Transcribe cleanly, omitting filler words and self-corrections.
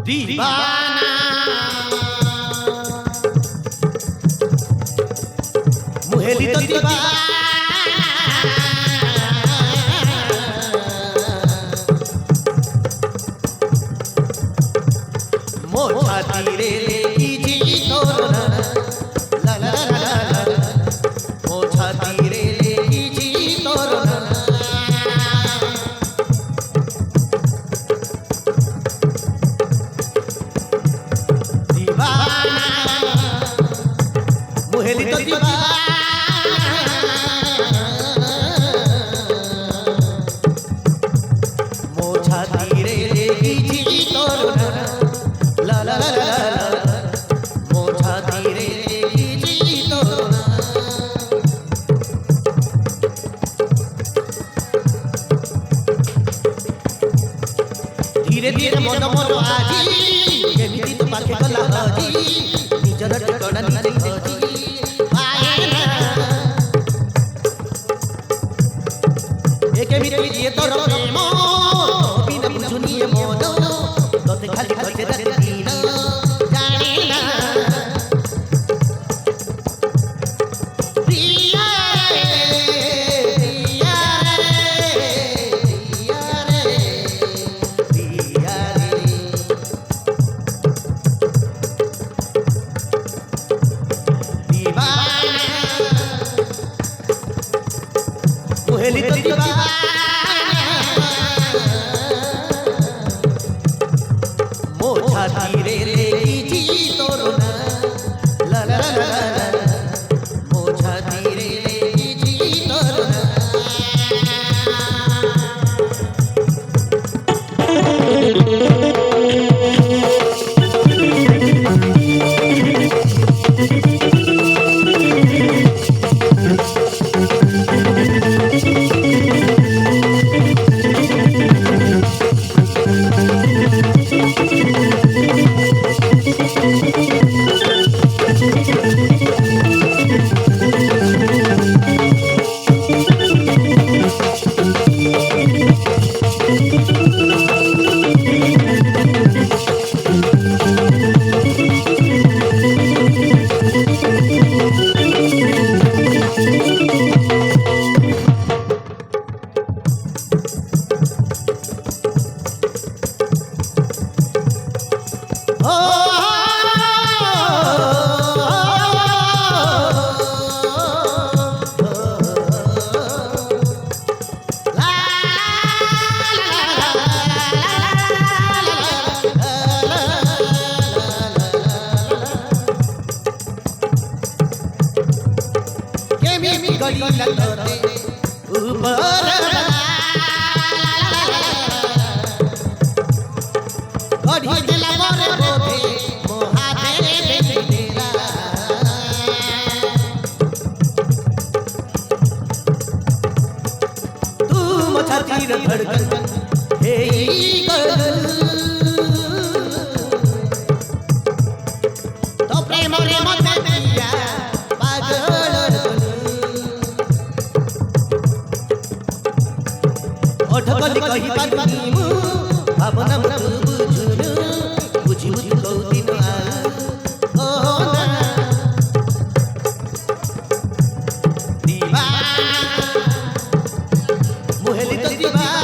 दीवाना मुहेली तो दीवाना मोछा तीरे की जी तोरना ला ला ला ला मोछा तीरे की जी तोरना मुहेली तो दीवाना मोछा तीरे की जी तोरना ला ला ला ला मोछा तीरे की जी तोरना धीरे धीरे मन मन आजी केमिति तो पाखे गला हजी निजर ठिकाना निजे हजी पाएना ए केमिति जिए तोर प्रेम बिना बुझुनिए मन तोते खाली खचे रात दिन जाने ना प्रिया मुहेली तो दीवाना मोछा तीरे की जी तोरना ला ला ला ला मोछा तीरे की जी तोरना गली लतोते ऊपर गड़ी दिला मोरे बोधे मोहा दे तेरा तू मोछा तीर धड़कन हे गगन तो प्रेम रे मत दिया पागल ओठगली कहि पानी मु भावना मु बुझुनु बुझि बुझि कौदिन आ ओ ना दीवाना मुहेली तो दीवाना